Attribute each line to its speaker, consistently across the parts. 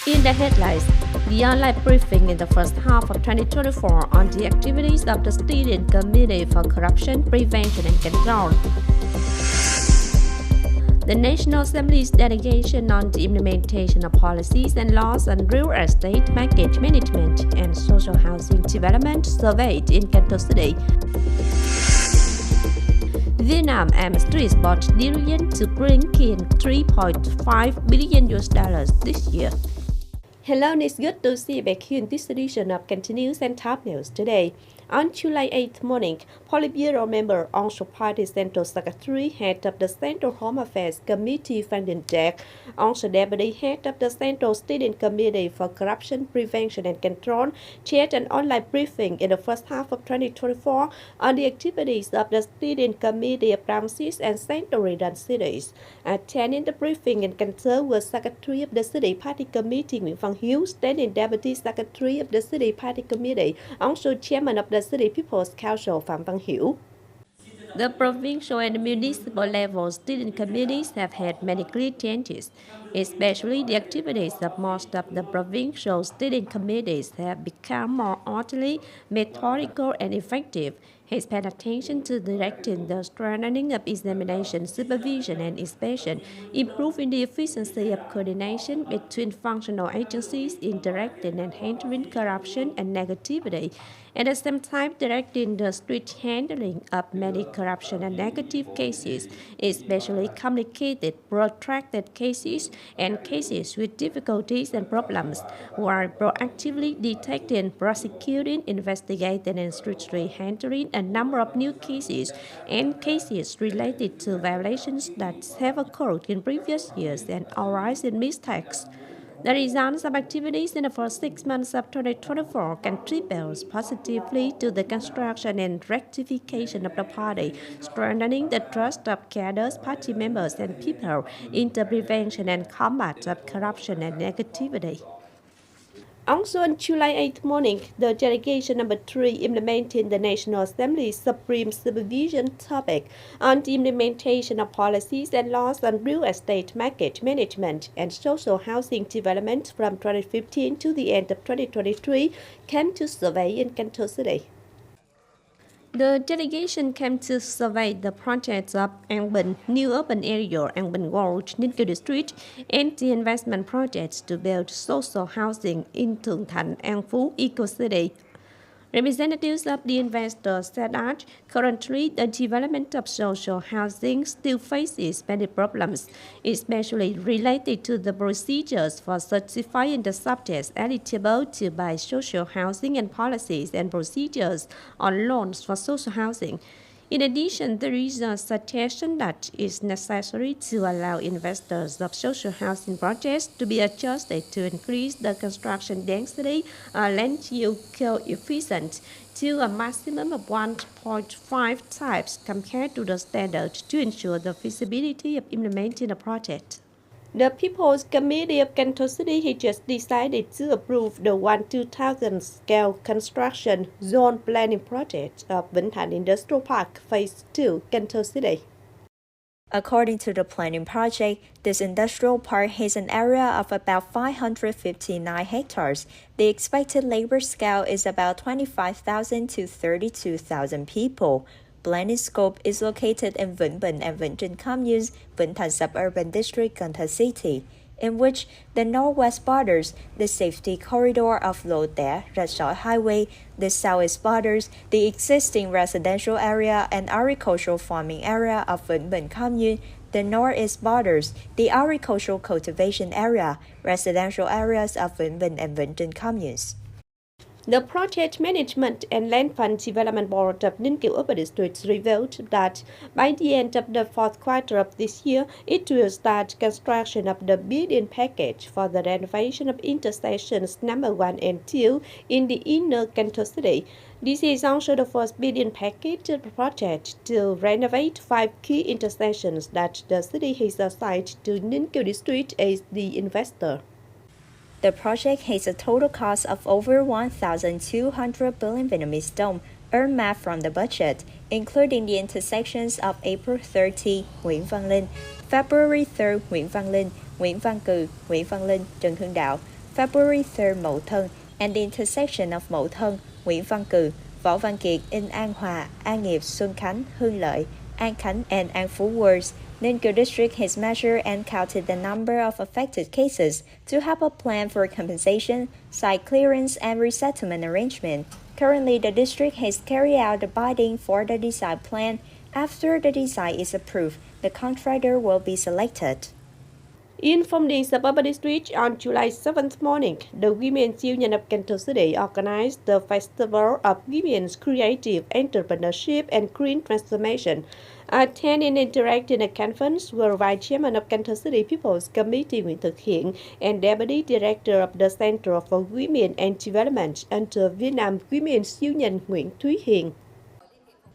Speaker 1: In the headlines, the online briefing in the first half of 2024 on the activities of the Steering Committee for Corruption Prevention and Control. The National Assembly's delegation on the implementation of policies and laws on real estate market management and social housing development surveyed in Cần Thơ City. Vietnam aims to export durian to bring in $3.5 billion this year. Hello, and it's good to see you back here in this edition of Continuous and Top News today. On July 8th morning, Politburo member, also Party Central Secretary, head of the Central Home Affairs Committee, Van den Dijk, also Deputy Head of the Central Steering Committee for Corruption Prevention and Control, chaired an online briefing in the first half of 2024 on the activities of the Steering Committee of Ramses and Central Region cities. Attending the briefing in Cần Thơ was Secretary of the City Party Committee, Nguyễn Văn Hiếu, Standing Deputy Secretary of the City Party Committee, also Chairman of the City People's Council, Phạm Văn Hiểu. The provincial and municipal level steering committees have had many clear changes, especially the activities of most of the provincial steering committees have become more orderly, methodical, and effective. Has paid attention to directing the strengthening of examination, supervision, and inspection, improving the efficiency of coordination between functional agencies in directing and handling corruption and negativity, at the same time directing the strict handling of many corruption and negative cases, especially complicated, protracted cases and cases with difficulties and problems, while proactively detecting, prosecuting, investigating, and strictly handling a number of new cases and cases related to violations that have occurred in previous years and arise in mistakes. The results of activities in the first 6 months of 2024 contribute positively to the construction and rectification of the party, strengthening the trust of cadres, party members, and people in the prevention and combat of corruption and negativity. Also on July 8th morning, the delegation number 3 implementing the National Assembly's Supreme Supervision topic on the implementation of policies and laws on real estate market management and social housing development from 2015 to the end of 2023 came to survey in Cần Thơ City. The delegation came to survey the projects of An Bình, New Urban Area, An Bình World, Ninh District, and the investment projects to build social housing in Thượng Thành, An Phú Eco City. Representatives of the investors said that currently the development of social housing still faces many problems, especially related to the procedures for certifying the subjects eligible to buy social housing and policies and procedures on loans for social housing. In addition, there is a suggestion that it's necessary to allow investors of social housing projects to be adjusted to increase the construction density land use coefficient to a maximum of 1.5 times compared to the standard to ensure the feasibility of implementing a project. The People's Committee of Cần Thơ City has just decided to approve the 1-2000 scale construction zone planning project of Vĩnh Thành Industrial Park Phase 2, Cần Thơ City.
Speaker 2: According to the planning project, this industrial park has an area of about 559 hectares. The expected labor scale is about 25,000 to 32,000 people. Planning scope is located in Vĩnh Bình and Vĩnh Trinh communes, Vĩnh Thành suburban district, Cần Thơ City, in which the northwest borders the safety corridor of Lộ Tẻ, Rạch Sỏi Highway, the southeast borders the existing residential area and agricultural farming area of Vĩnh Bình commune, the northeast borders the agricultural cultivation area, residential areas of Vĩnh Bình and Vĩnh Trinh communes.
Speaker 1: The Project Management and Land Fund Development Board of Ninh Urban District revealed that by the end of the fourth quarter of this year, it will start construction of the bidding package for the renovation of intersections number 1 and 2 in the inner Cần Thơ City. This is also the first bidding package of the project to renovate 5 key intersections that the city has assigned to Ninh District as the investor.
Speaker 2: The project has a total cost of over 1,200 billion Vietnamese đồng, earmarked from the budget, including the intersections of April 30, Nguyễn Văn Linh, February 3, Nguyễn Văn Linh, Nguyễn Văn Cừ, Nguyễn Văn Linh, Trần Hưng Đạo, February 3rd Mậu Thân, and the intersection of Mậu Thân, Nguyễn Văn Cừ, Võ Văn Kiệt in An Hòa, An Nghiệp, Xuân Khánh, Hưng Lợi, An Khánh, and An Phú wards. Ninh Kiều District has measured and counted the number of affected cases to have a plan for compensation, site clearance, and resettlement arrangement. Currently, the district has carried out the bidding for the design plan. After the design is approved, the contractor will be selected.
Speaker 1: In Phong Suburban District on July 7th morning, the Women's Union of Cần Thơ City organized the Festival of Women's Creative Entrepreneurship and Green Transformation. Attending and directing a conference were Vice Chairman of Cần Thơ City People's Committee Nguyễn Thực Hiện and Deputy Director of the Center for Women and Development under Vietnam Women's Union Nguyễn Thúy Hiền.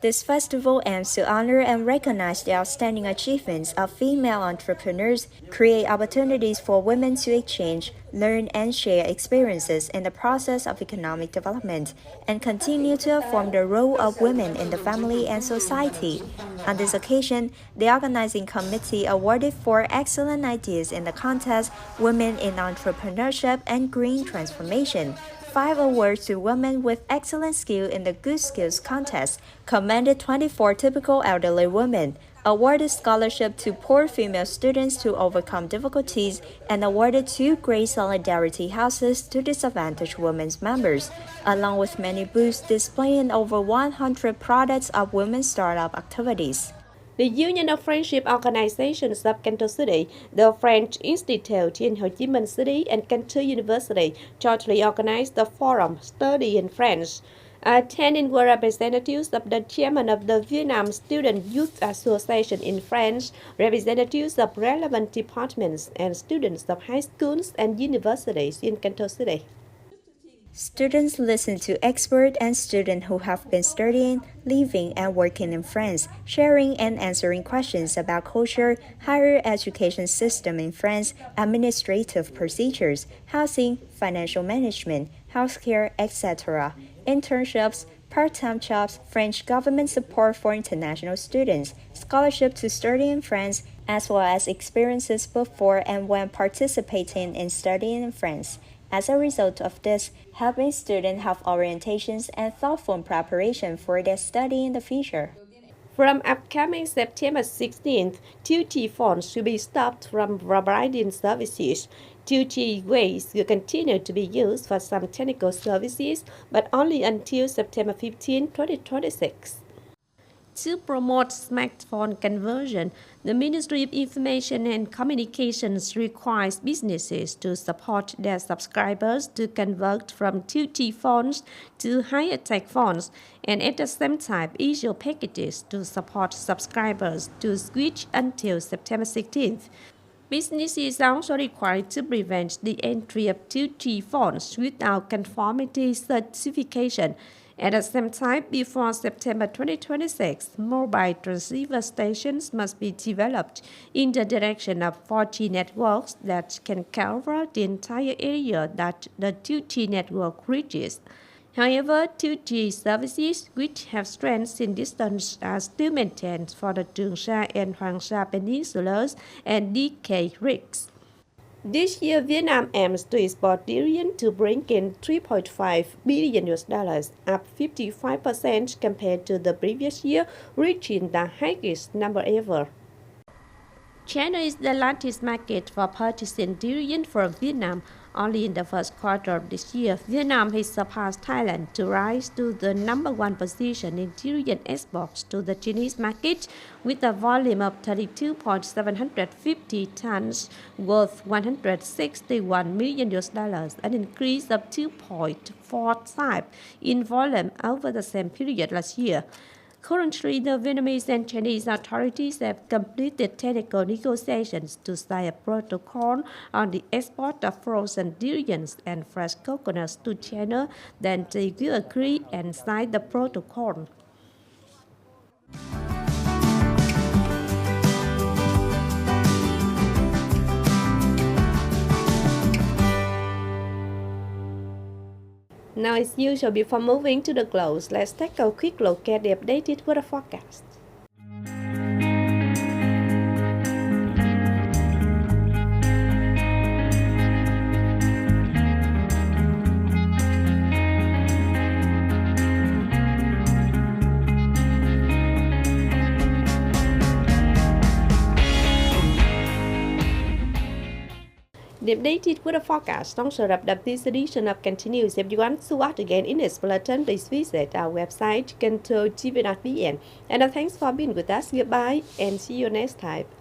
Speaker 2: This festival aims to honor and recognize the outstanding achievements of female entrepreneurs, create opportunities for women to exchange, learn, and share experiences in the process of economic development, and continue to affirm the role of women in the family and society. On this occasion, the organizing committee awarded 4 excellent ideas in the contest Women in Entrepreneurship and Green Transformation, 5 awards to women with excellent skill in the Good Skills contest, commended 24 typical elderly women, awarded scholarship to poor female students to overcome difficulties, and awarded 2 Great Solidarity Houses to disadvantaged women's members, along with many booths displaying over 100 products of women's startup activities.
Speaker 1: The Union of Friendship Organizations of Cần Thơ City, the French Institute in Ho Chi Minh City, and Cần Thơ University jointly organized the forum Study in French. Attending were representatives of the chairman of the Vietnam Student Youth Association in France, representatives of relevant departments, and students of high schools and universities in Cần Thơ City.
Speaker 2: Students listen to experts and students who have been studying, living, and working in France, sharing and answering questions about culture, higher education system in France, administrative procedures, housing, financial management, healthcare, etc., internships, part-time jobs, French government support for international students, scholarship to study in France, as well as experiences before and when participating in studying in France. As a result of this, helping students have orientations and thoughtful preparation for their study in the future.
Speaker 1: From upcoming September 16th, 2G phones will be stopped from providing services. 2G ways will continue to be used for some technical services, but only until September 15, 2026. To promote smartphone conversion, the Ministry of Information and Communications requires businesses to support their subscribers to convert from 2G phones to higher-tech phones, and at the same time issue packages to support subscribers to switch until September 16th. Businesses are also required to prevent the entry of 2G phones without conformity certification. At the same time, before September 2026, mobile transceiver stations must be developed in the direction of 4G networks that can cover the entire area that the 2G network reaches. However, 2G services which have strengths in distance are still maintained for the Trường Sa and Hoàng Sa peninsulas and DK rigs. This year, Vietnam aims to export durian to bring in $3.5 billion, up 55% compared to the previous year, reaching the highest number ever. China is the largest market for purchasing durian from Vietnam. Only in the first quarter of this year, Vietnam has surpassed Thailand to rise to the number 1 position in durian exports to the Chinese market, with a volume of 32.750 tons, worth $161 million, an increase of 2.4 times in volume over the same period last year. Currently, the Vietnamese and Chinese authorities have completed technical negotiations to sign a protocol on the export of frozen durians and fresh coconuts to China. Then they will agree and sign the protocol. Now, as usual, before moving to the close, let's take a quick look at the updated weather forecast. updated with a forecast on this edition of continues. If you want to watch again in this bulletin, please visit our website, Cần Thơ TV.vn. And thanks for being with us. Goodbye and see you next time.